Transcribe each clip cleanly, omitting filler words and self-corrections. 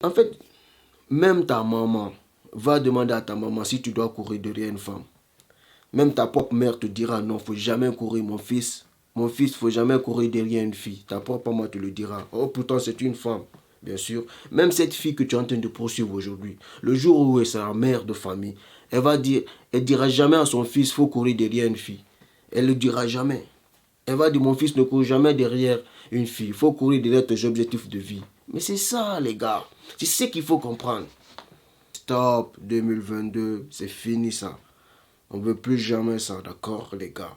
En fait, même ta maman va demander à ta maman si tu dois courir derrière une femme. Même ta propre mère te dira non, faut jamais courir mon fils. Mon fils, faut jamais courir derrière une fille. Ta propre maman te le dira. Oh, pourtant c'est une femme, bien sûr. Même cette fille que tu es en train de poursuivre aujourd'hui, le jour où elle sera mère de famille, elle va dire, elle dira jamais à son fils, faut courir derrière une fille. Elle le dira jamais. Elle va dire, mon fils ne court jamais derrière une fille. Il faut courir derrière tes objectifs de vie. Mais c'est ça, les gars. C'est ce qu'il faut comprendre. Stop, 2022, c'est fini ça. On ne veut plus jamais ça, d'accord, les gars.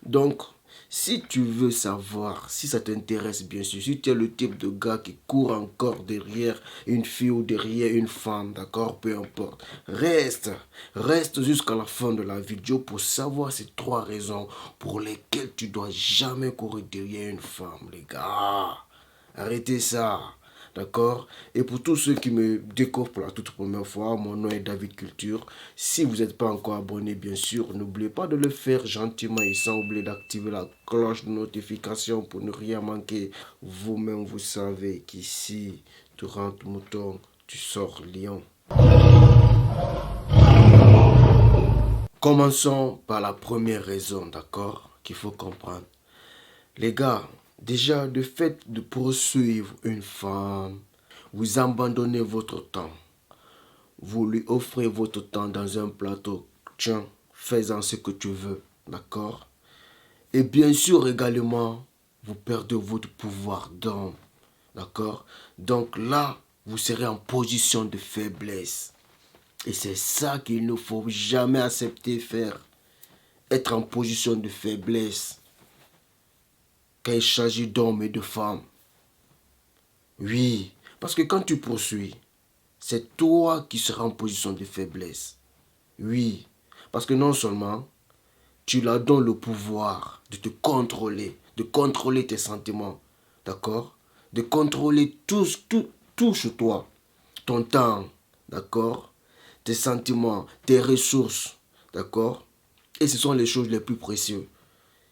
Donc, si tu veux savoir, si ça t'intéresse, bien sûr, si tu es le type de gars qui court encore derrière une fille ou derrière une femme, d'accord, peu importe, reste jusqu'à la fin de la vidéo pour savoir ces 3 raisons pour lesquelles tu dois jamais courir derrière une femme, les gars. Arrêtez ça. D'accord? Et pour tous ceux qui me découvrent pour la toute première fois, mon nom est David Culture. Si vous n'êtes pas encore abonné, bien sûr, n'oubliez pas de le faire gentiment et sans oublier d'activer la cloche de notification pour ne rien manquer. Vous-même, vous savez qu'ici, tu rentres mouton, tu sors lion. Commençons par la première raison, d'accord? Qu'il faut comprendre. Les gars, déjà, le fait de poursuivre une femme, vous abandonnez votre temps. Vous lui offrez votre temps dans un plateau. Tiens, fais-en ce que tu veux. D'accord? Et bien sûr également, vous perdez votre pouvoir d'homme. D'accord? Donc là, vous serez en position de faiblesse. Et c'est ça qu'il ne faut jamais accepter faire. Être en position de faiblesse. Quand il s'agit d'hommes et de femmes. Oui, parce que quand tu poursuis, c'est toi qui seras en position de faiblesse. Oui, parce que non seulement tu leur donnes le pouvoir de te contrôler, de contrôler tes sentiments, d'accord? De contrôler tout sur toi, ton temps, d'accord? Tes sentiments, tes ressources, d'accord? Et ce sont les choses les plus précieuses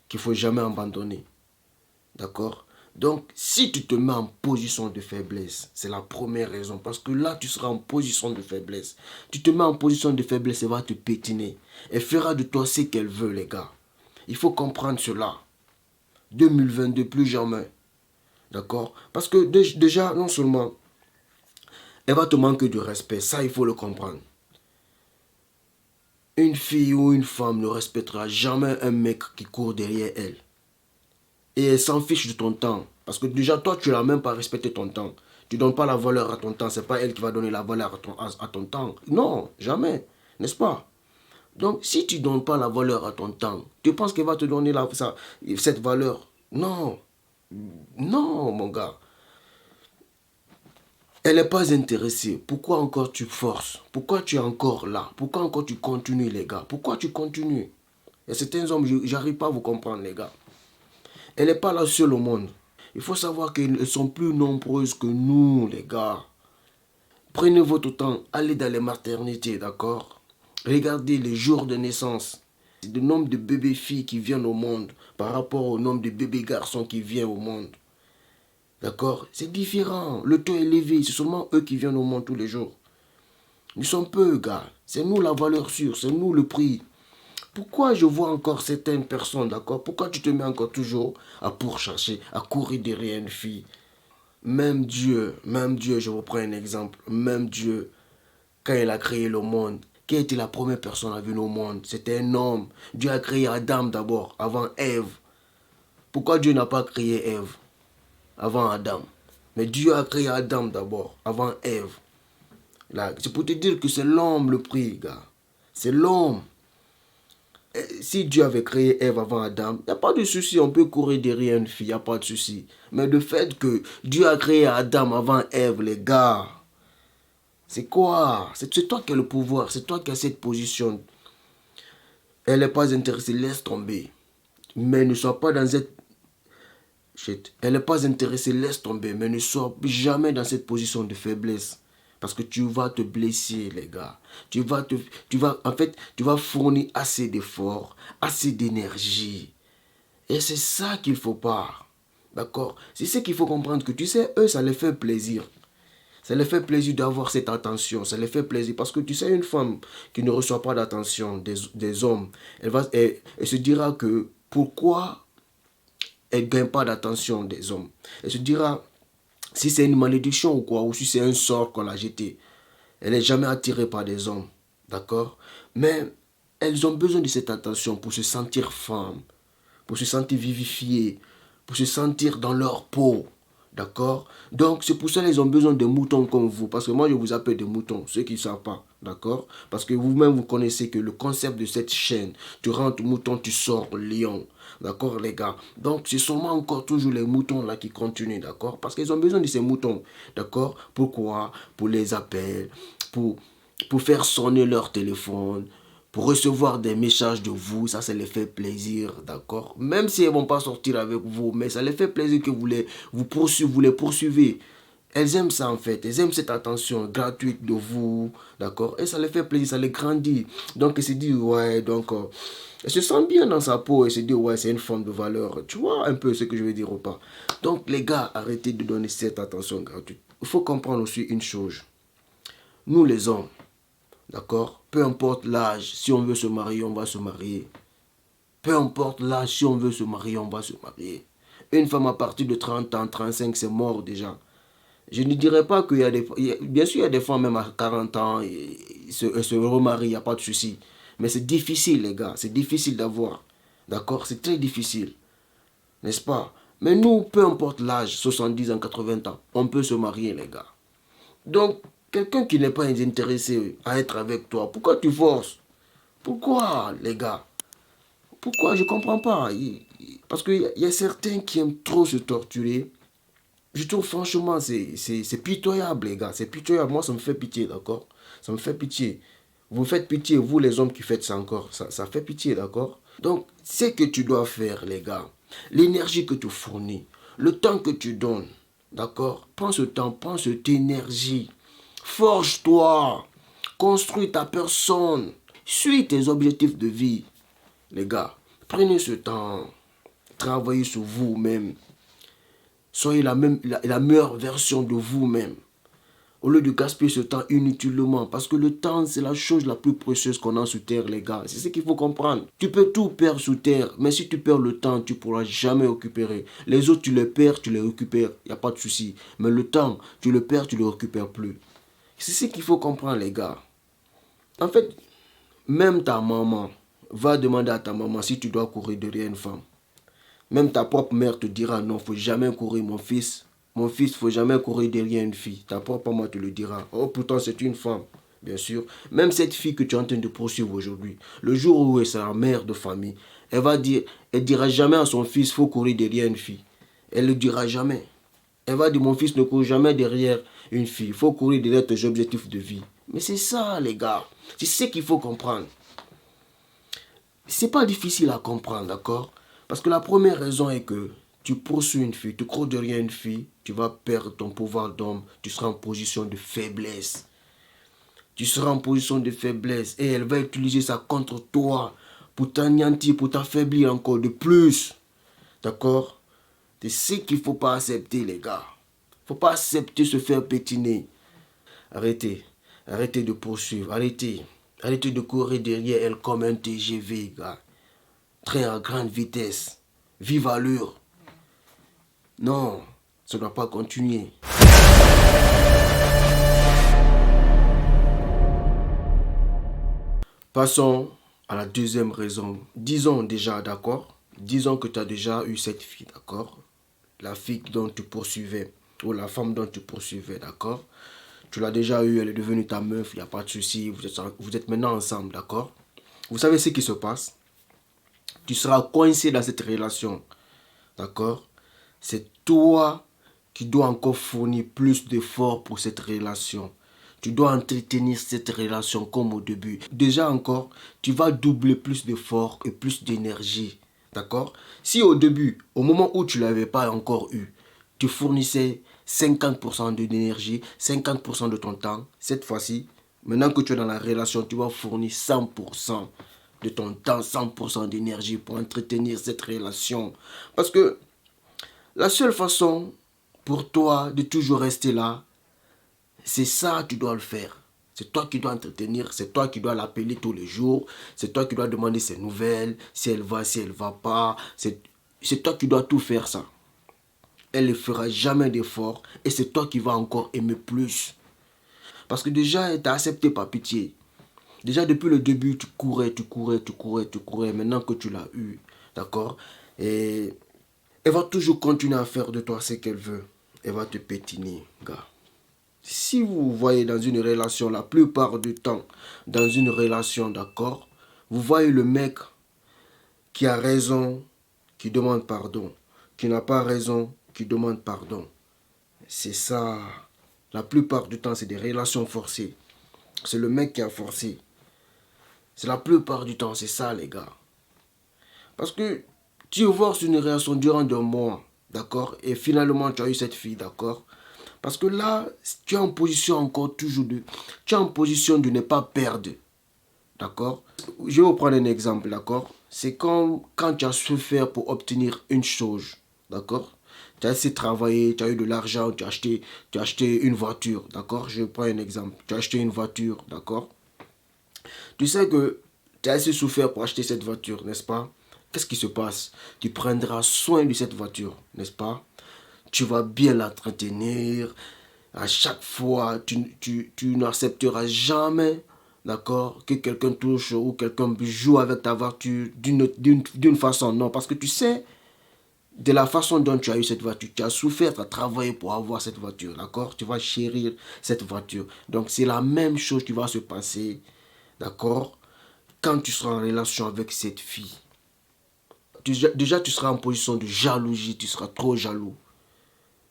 qu'il ne faut jamais abandonner. D'accord? Donc, si tu te mets en position de faiblesse, c'est la première raison. Parce que là, tu seras en position de faiblesse. Tu te mets en position de faiblesse, elle va te pétiner. Elle fera de toi ce qu'elle veut, les gars. Il faut comprendre cela. 2022, plus jamais. D'accord? Parce que déjà, non seulement, elle va te manquer de respect. Ça, il faut le comprendre. Une fille ou une femme ne respectera jamais un mec qui court derrière elle. Et elle s'en fiche de ton temps. Parce que déjà, toi, tu n'as même pas respecté ton temps. Tu ne donnes pas la valeur à ton temps. Ce n'est pas elle qui va donner la valeur à ton temps. Non, jamais. N'est-ce pas? Donc, si tu ne donnes pas la valeur à ton temps, tu penses qu'elle va te donner cette valeur? Non. Non, mon gars. Elle n'est pas intéressée. Pourquoi encore tu forces? Pourquoi tu es encore là? Pourquoi encore tu continues, les gars? Pourquoi tu continues? Il y a certains hommes, je n'arrive pas à vous comprendre, les gars. Elle n'est pas la seule au monde. Il faut savoir qu'elles sont plus nombreuses que nous, les gars. Prenez votre temps, allez dans les maternités, d'accord? Regardez les jours de naissance. Le nombre de bébés filles qui viennent au monde par rapport au nombre de bébés garçons qui viennent au monde. D'accord? C'est différent. Le taux est élevé. C'est seulement eux qui viennent au monde tous les jours. Nous sommes peu, gars. C'est nous la valeur sûre. C'est nous le prix. Pourquoi je vois encore certaines personnes, d'accord? Pourquoi tu te mets encore toujours à pourchasser, à courir derrière une fille? Même Dieu, je vous prends un exemple. Même Dieu, quand il a créé le monde, qui était la première personne à venir au monde? C'était un homme. Dieu a créé Adam d'abord, avant Ève. Pourquoi Dieu n'a pas créé Ève avant Adam? Mais Dieu a créé Adam d'abord, avant Ève. C'est pour te dire que c'est l'homme le prix, gars. C'est l'homme. Si Dieu avait créé Ève avant Adam, il n'y a pas de souci, on peut courir derrière une fille, il n'y a pas de souci. Mais le fait que Dieu a créé Adam avant Ève, les gars, c'est quoi? C'est toi qui as le pouvoir, c'est toi qui as cette position. Elle n'est pas intéressée, laisse tomber. Mais ne sois pas dans cette... Shit. Elle n'est pas intéressée, laisse tomber. Mais ne sois jamais dans cette position de faiblesse. Parce que tu vas te blesser, les gars. Tu vas fournir assez d'efforts, assez d'énergie. Et c'est ça qu'il ne faut pas. D'accord? C'est ce qu'il faut comprendre. Que tu sais, eux, ça les fait plaisir. Ça les fait plaisir d'avoir cette attention. Ça les fait plaisir. Parce que tu sais, une femme qui ne reçoit pas d'attention des hommes, elle se dira que pourquoi elle ne gagne pas d'attention des hommes. Elle se dira si c'est une malédiction ou quoi, ou si c'est un sort qu'on l'a jeté. Elle n'est jamais attirée par des hommes. D'accord? Mais elles ont besoin de cette attention pour se sentir femmes, pour se sentir vivifiées, pour se sentir dans leur peau. D'accord? Donc, c'est pour ça qu'ils ont besoin de moutons comme vous. Parce que moi, je vous appelle des moutons, ceux qui ne savent pas. D'accord? Parce que vous-même, vous connaissez que le concept de cette chaîne, tu rentres mouton, tu sors lion. D'accord, les gars? Donc, c'est seulement encore toujours les moutons là qui continuent. D'accord? Parce qu'ils ont besoin de ces moutons. D'accord? Pourquoi? Pour les appels, pour, pour faire sonner leur téléphone, pour recevoir des messages de vous, ça les fait plaisir, d'accord? Même si elles ne vont pas sortir avec vous, mais ça les fait plaisir que vous les poursuivez. Elles aiment ça en fait, elles aiment cette attention gratuite de vous, d'accord? Et ça les fait plaisir, ça les grandit. Donc elles se disent, ouais, donc, elle se sent bien dans sa peau, elle se dit, ouais, c'est une forme de valeur. Tu vois un peu ce que je veux dire ou pas? Donc les gars, arrêtez de donner cette attention gratuite. Il faut comprendre aussi une chose. Nous les hommes, d'accord? Peu importe l'âge, si on veut se marier, on va se marier. Peu importe l'âge, si on veut se marier, on va se marier. Une femme à partir de 30 ans, 35, c'est mort déjà. Je ne dirais pas qu'il y a des... Bien sûr, il y a des femmes même à 40 ans, elles se remarient, il n'y a pas de souci. Mais c'est difficile, les gars. C'est difficile d'avoir. D'accord? C'est très difficile. N'est-ce pas? Mais nous, peu importe l'âge, 70 ans, 80 ans, on peut se marier, les gars. Donc, quelqu'un qui n'est pas intéressé à être avec toi, pourquoi tu forces? Pourquoi, les gars? Pourquoi? Je ne comprends pas. Parce qu'il y a certains qui aiment trop se torturer. Je trouve franchement, c'est pitoyable, les gars. C'est pitoyable. Moi, ça me fait pitié, d'accord? Ça me fait pitié. Vous faites pitié, vous les hommes qui faites ça encore. Ça fait pitié, d'accord? Donc, ce que tu dois faire, les gars, l'énergie que tu fournis, le temps que tu donnes, d'accord? Prends ce temps, prends cette énergie. Forge-toi. Construis ta personne. Suis tes objectifs de vie. Les gars, prenez ce temps. Travaillez sur vous-même. Soyez la meilleure version de vous-même. Au lieu de gaspiller ce temps inutilement. Parce que le temps, c'est la chose la plus précieuse qu'on a sur terre, les gars. C'est ce qu'il faut comprendre. Tu peux tout perdre sur terre. Mais si tu perds le temps, tu ne pourras jamais récupérer. Les autres, tu les perds, tu les récupères. Il n'y a pas de souci. Mais le temps, tu le perds, tu ne le récupères plus. C'est ce qu'il faut comprendre, les gars. En fait, même ta maman va demander à ta maman si tu dois courir derrière une femme. Même ta propre mère te dira non, il ne faut jamais courir mon fils. Mon fils, il ne faut jamais courir derrière une fille. Ta propre maman te le dira. Oh, pourtant, c'est une femme, bien sûr. Même cette fille que tu es en train de poursuivre aujourd'hui, le jour où elle sera mère de famille, elle dira jamais à son fils, il faut courir derrière une fille. Elle ne le dira jamais. Elle va dire, mon fils ne court jamais derrière une fille. Il faut courir derrière tes objectifs de vie. Mais c'est ça, les gars. C'est ce qu'il faut comprendre. C'est pas difficile à comprendre, d'accord? Parce que la première raison est que tu poursuis une fille, tu cours derrière une fille, tu vas perdre ton pouvoir d'homme, tu seras en position de faiblesse. Tu seras en position de faiblesse et elle va utiliser ça contre toi pour t'anéantir, pour t'affaiblir encore de plus. D'accord? C'est ce qu'il ne faut pas accepter, les gars. Il ne faut pas accepter se faire pétiner. Arrêtez. Arrêtez de poursuivre. Arrêtez. Arrêtez de courir derrière elle comme un TGV, gars. Train à grande vitesse. Vive allure. Non, ça ne doit pas continuer. Passons à la deuxième raison. Disons déjà, d'accord? Disons que tu as déjà eu cette fille, d'accord? La fille dont tu poursuivais, ou la femme dont tu poursuivais, d'accord? Tu l'as déjà eu, elle est devenue ta meuf, il n'y a pas de souci, vous êtes maintenant ensemble, d'accord? Vous savez ce qui se passe? Tu seras coincé dans cette relation, d'accord? C'est toi qui dois encore fournir plus d'efforts pour cette relation. Tu dois entretenir cette relation comme au début. Déjà encore, tu vas doubler plus d'efforts et plus d'énergie. D'accord? Si au début, au moment où tu ne l'avais pas encore eu, tu fournissais 50% d'énergie, 50% de ton temps, cette fois-ci, maintenant que tu es dans la relation, tu vas fournir 100% de ton temps, 100% d'énergie pour entretenir cette relation. Parce que la seule façon pour toi de toujours rester là, C'est ça, tu dois le faire. C'est toi qui dois entretenir, c'est toi qui dois l'appeler tous les jours, c'est toi qui dois demander ses nouvelles, si elle va pas. C'est toi qui dois tout faire ça. Elle ne fera jamais d'effort et c'est toi qui vas encore aimer plus. Parce que déjà, elle t'a accepté par pitié. Déjà, depuis le début, tu courais. Maintenant que tu l'as eu, d'accord? Et elle va toujours continuer à faire de toi ce qu'elle veut. Elle va te pétiner, gars. Si vous voyez dans une relation, la plupart du temps, dans une relation, d'accord, vous voyez le mec qui a raison, qui demande pardon, qui n'a pas raison, qui demande pardon. C'est ça. La plupart du temps, c'est des relations forcées. C'est le mec qui a forcé. C'est la plupart du temps, c'est ça, les gars. Parce que tu divorces une relation durant 2 mois, d'accord, et finalement, tu as eu cette fille, d'accord. Parce que là, tu es en position encore toujours de... Tu es en position de ne pas perdre. D'accord? Je vais vous prendre un exemple, d'accord? C'est comme quand tu as souffert pour obtenir une chose. D'accord? Tu as essayé de travailler, tu as eu de l'argent, tu as acheté une voiture. D'accord? Je prends un exemple. Tu as acheté une voiture, d'accord? Tu sais que tu as assez souffert pour acheter cette voiture, n'est-ce pas? Qu'est-ce qui se passe? Tu prendras soin de cette voiture, n'est-ce pas? Tu vas bien l'entretenir. À chaque fois, tu n'accepteras jamais, d'accord, que quelqu'un touche ou quelqu'un joue avec ta voiture d'une façon. Non, parce que tu sais, de la façon dont tu as eu cette voiture, tu as souffert, tu as travaillé pour avoir cette voiture, d'accord? Tu vas chérir cette voiture. Donc, c'est la même chose qui va se passer, d'accord, quand tu seras en relation avec cette fille. Déjà, tu seras en position de jalousie, tu seras trop jaloux.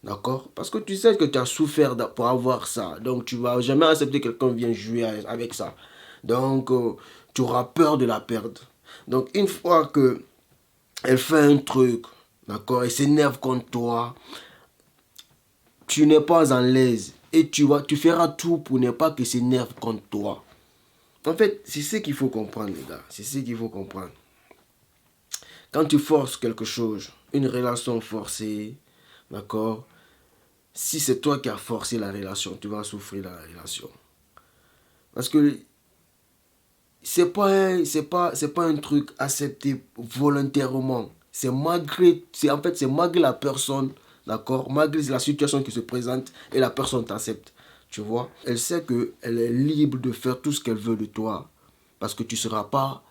D'accord? Parce que tu sais que tu as souffert pour avoir ça. Donc, tu ne vas jamais accepter que quelqu'un vienne jouer avec ça. Donc, tu auras peur de la perdre. Donc, une fois que elle fait un truc, d'accord, elle s'énerve contre toi, tu n'es pas en l'aise. Et tu feras tout pour ne pas qu'elle s'énerve contre toi. En fait, c'est ce qu'il faut comprendre, les gars. C'est ce qu'il faut comprendre. Quand tu forces quelque chose, une relation forcée, d'accord, si c'est toi qui as forcé la relation, tu vas souffrir dans la relation. Parce que c'est pas un truc accepté volontairement. C'est malgré la personne, d'accord, malgré la situation qui se présente et la personne t'accepte. Tu vois, elle sait qu'elle est libre de faire tout ce qu'elle veut de toi. Parce que tu seras pas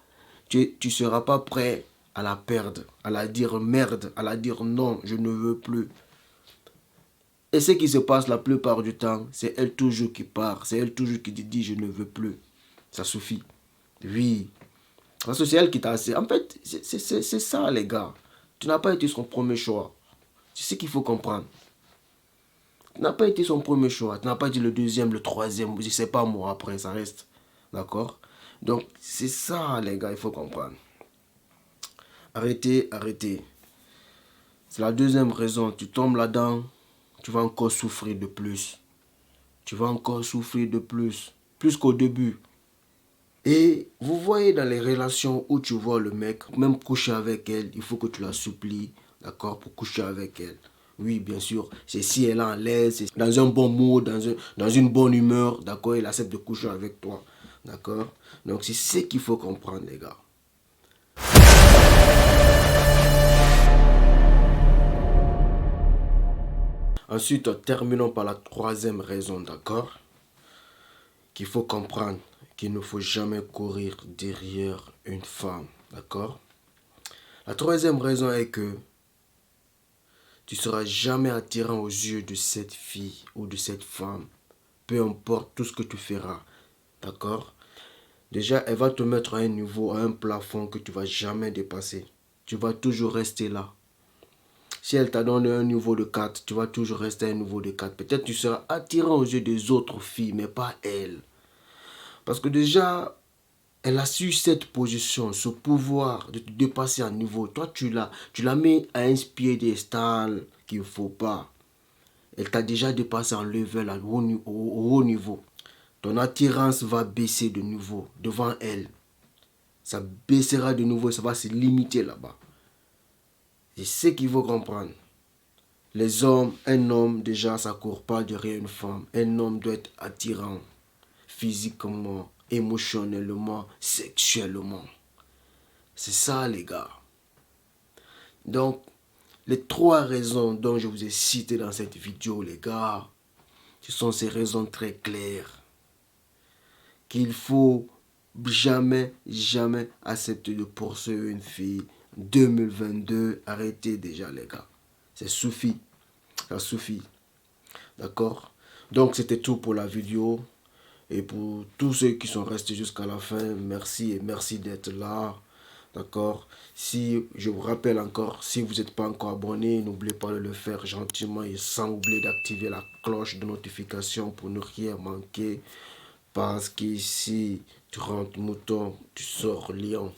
prêt à la perdre, à la dire merde, à la dire non, je ne veux plus. Et ce qui se passe la plupart du temps, c'est elle toujours qui part. C'est elle toujours qui te dit je ne veux plus. Ça suffit. Oui. Parce que c'est elle qui t'a assez. En fait, c'est ça les gars. Tu n'as pas été son premier choix. C'est ce qu'il faut comprendre. Tu n'as pas été son premier choix. Tu n'as pas été le deuxième, le troisième. Je ne sais pas moi après, ça reste. D'accord? Donc, c'est ça les gars, il faut comprendre. Arrêtez, arrêtez. C'est la deuxième raison. Tu tombes là-dedans, tu vas encore souffrir de plus. Tu vas encore souffrir de plus. Plus qu'au début. Et vous voyez dans les relations où tu vois le mec, même coucher avec elle, il faut que tu la supplies, d'accord, pour coucher avec elle. Oui, bien sûr, c'est si elle est en l'aise, c'est dans un bon mood, dans une bonne humeur, d'accord, elle accepte de coucher avec toi, d'accord. Donc c'est ce qu'il faut comprendre, les gars. Ensuite, terminons par la troisième raison, d'accord, qu'il faut comprendre qu'il ne faut jamais courir derrière une femme, d'accord. La troisième raison est que tu ne seras jamais attirant aux yeux de cette fille ou de cette femme, peu importe tout ce que tu feras, d'accord. Déjà, elle va te mettre à un niveau, à un plafond que tu ne vas jamais dépasser. Tu vas toujours rester là. Si elle t'a donné un niveau de 4, tu vas toujours rester à un niveau de 4. Peut-être que tu seras attirant aux yeux des autres filles, mais pas elle. Parce que déjà, elle a su cette position, ce pouvoir de te dépasser à niveau. Toi, tu l'as mis à un piédestal qu'il ne faut pas. Elle t'a déjà dépassé en level au haut niveau. Ton attirance va baisser de nouveau devant elle. Ça baissera de nouveau, ça va se limiter là-bas. C'est ce qu'il faut comprendre. Les hommes, un homme déjà, ça ne court pas derrière une femme. Un homme doit être attirant physiquement, émotionnellement, sexuellement. C'est ça les gars. Donc, les 3 raisons dont je vous ai cité dans cette vidéo les gars, ce sont ces raisons très claires. Qu'il faut jamais accepter de poursuivre une fille. 2022, arrêtez déjà les gars. Ça suffit. Ça suffit. D'accord? Donc c'était tout pour la vidéo. Et pour tous ceux qui sont restés jusqu'à la fin, merci et merci d'être là. D'accord? Si je vous rappelle encore, si vous n'êtes pas encore abonné, n'oubliez pas de le faire gentiment et sans oublier d'activer la cloche de notification pour ne rien manquer. Parce qu'ici, tu rentres mouton, tu sors lion.